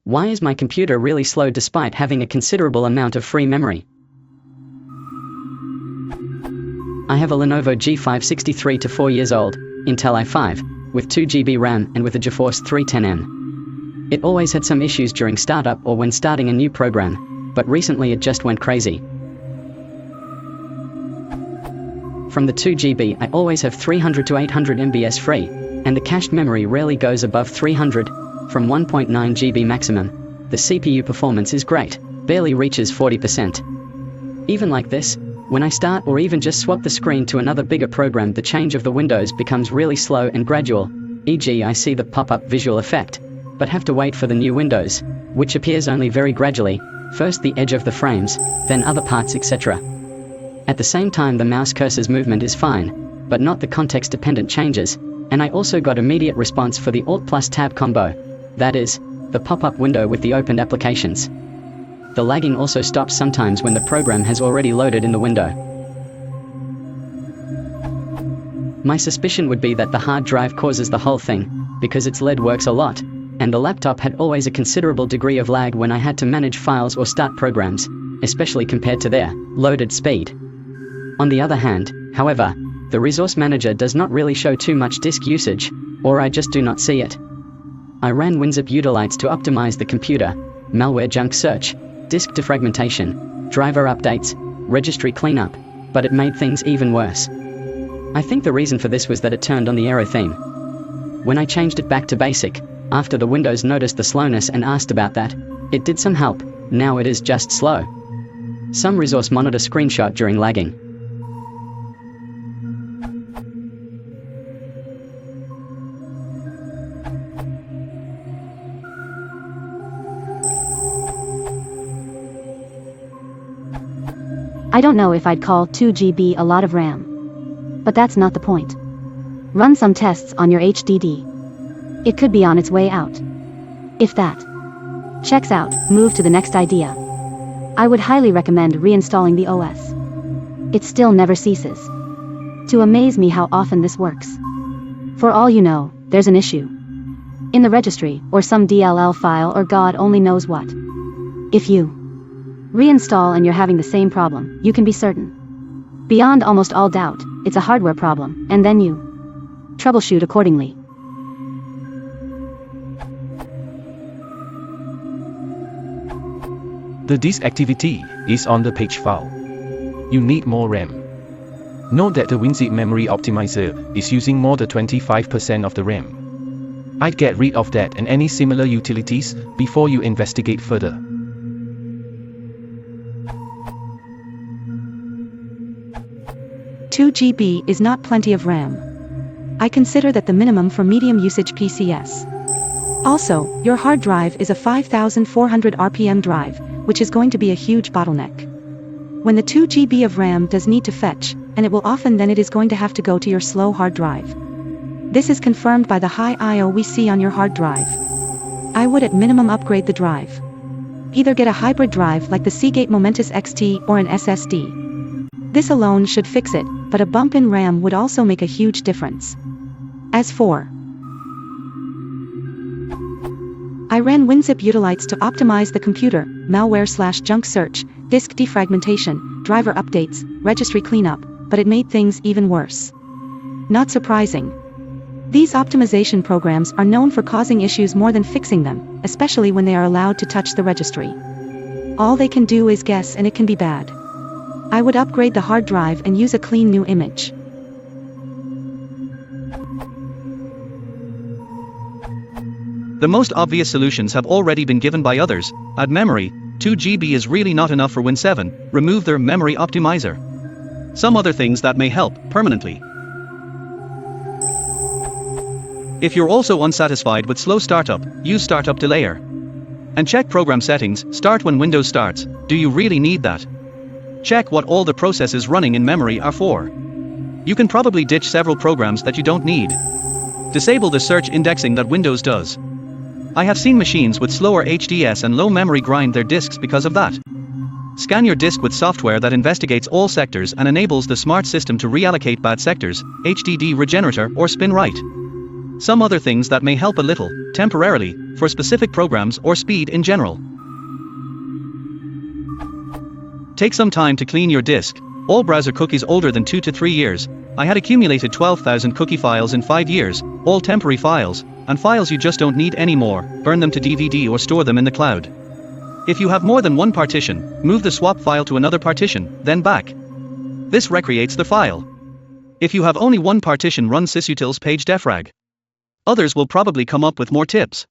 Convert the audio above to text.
Why is my computer really slow despite having a considerable amount of free memory? I have a Lenovo G5 to 4 years old, Intel i5, with 2 GB RAM and with a GeForce 310M. It always had some issues during startup or when starting a new program, but recently it just went crazy. From the 2 GB I always have 300 to 800 MB free, and the cached memory rarely goes above 300, from 1.9 GB maximum. The CPU performance is great, barely reaches 40%. Even like this, when I start or even just swap the screen to another bigger program, the change of the windows becomes really slow and gradual, e.g. I see the pop-up visual effect, but have to wait for the new windows, which appears only very gradually, first the edge of the frames, then other parts, etc. At the same time the mouse cursor's movement is fine, but not the context-dependent changes, and I also got immediate response for the Alt plus Tab combo, that is, the pop-up window with the opened applications. The lagging also stops sometimes when the program has already loaded in the window. My suspicion would be that the hard drive causes the whole thing, because its LED works a lot, and the laptop had always a considerable degree of lag when I had to manage files or start programs, especially compared to their loaded speed. On the other hand, however, the Resource Manager does not really show too much disk usage, or I just do not see it. I ran WinZip Utilites to optimize the computer, malware junk search, disk defragmentation, driver updates, registry cleanup, but it made things even worse. I think the reason for this was that it turned on the error theme. When I changed it back to basic, after the Windows noticed the slowness and asked about that, it did some help. Now it is just slow. Some Resource Monitor screenshot during lagging. I don't know if I'd call 2 GB a lot of RAM. But that's not the point. Run some tests on your HDD. It could be on its way out. If that checks out, move to the next idea. I would highly recommend reinstalling the OS. It still never ceases to amaze me how often this works. For all you know, there's an issue in the registry, or some DLL file, or God only knows what. If you reinstall and you're having the same problem, you can be certain, beyond almost all doubt, it's a hardware problem, and then you troubleshoot accordingly. The disk activity is on the page file. You need more RAM. Note that the WinZip Memory Optimizer is using more than 25% of the RAM. I'd get rid of that and any similar utilities before you investigate further. "2 GB is not plenty of RAM. I consider that the minimum for medium usage PCs. Also, your hard drive is a 5400 RPM drive, which is going to be a huge bottleneck. When the 2 GB of RAM does need to fetch, and it will often, then it is going to have to go to your slow hard drive. This is confirmed by the high I/O we see on your hard drive. I would at minimum upgrade the drive. Either get a hybrid drive like the Seagate Momentus XT or an SSD. This alone should fix it, but a bump in RAM would also make a huge difference. As for I ran WinZip Utilites to optimize the computer, malware/junk search, disk defragmentation, driver updates, registry cleanup, but it made things even worse. Not surprising. These optimization programs are known for causing issues more than fixing them, especially when they are allowed to touch the registry. All they can do is guess, and it can be bad. I would upgrade the hard drive and use a clean new image. The most obvious solutions have already been given by others. Add memory. 2 GB is really not enough for Win7. Remove their memory optimizer. Some other things that may help permanently. If you're also unsatisfied with slow startup, use Startup Delayer. And check program settings. Start when Windows starts. Do you really need that? Check what all the processes running in memory are for. You can probably ditch several programs that you don't need. Disable the search indexing that Windows does. I have seen machines with slower HDS and low memory grind their disks because of that. Scan your disk with software that investigates all sectors and enables the smart system to reallocate bad sectors, HDD regenerator or spin right. Some other things that may help a little, temporarily, for specific programs or speed in general. Take some time to clean your disk. All browser cookies older than 2 to 3 years. I had accumulated 12,000 cookie files in 5 years, all temporary files, and files you just don't need anymore. Burn them to DVD or store them in the cloud. If you have more than one partition, move the swap file to another partition, then back. This recreates the file. If you have only one partition, run sysutils page defrag. Others will probably come up with more tips.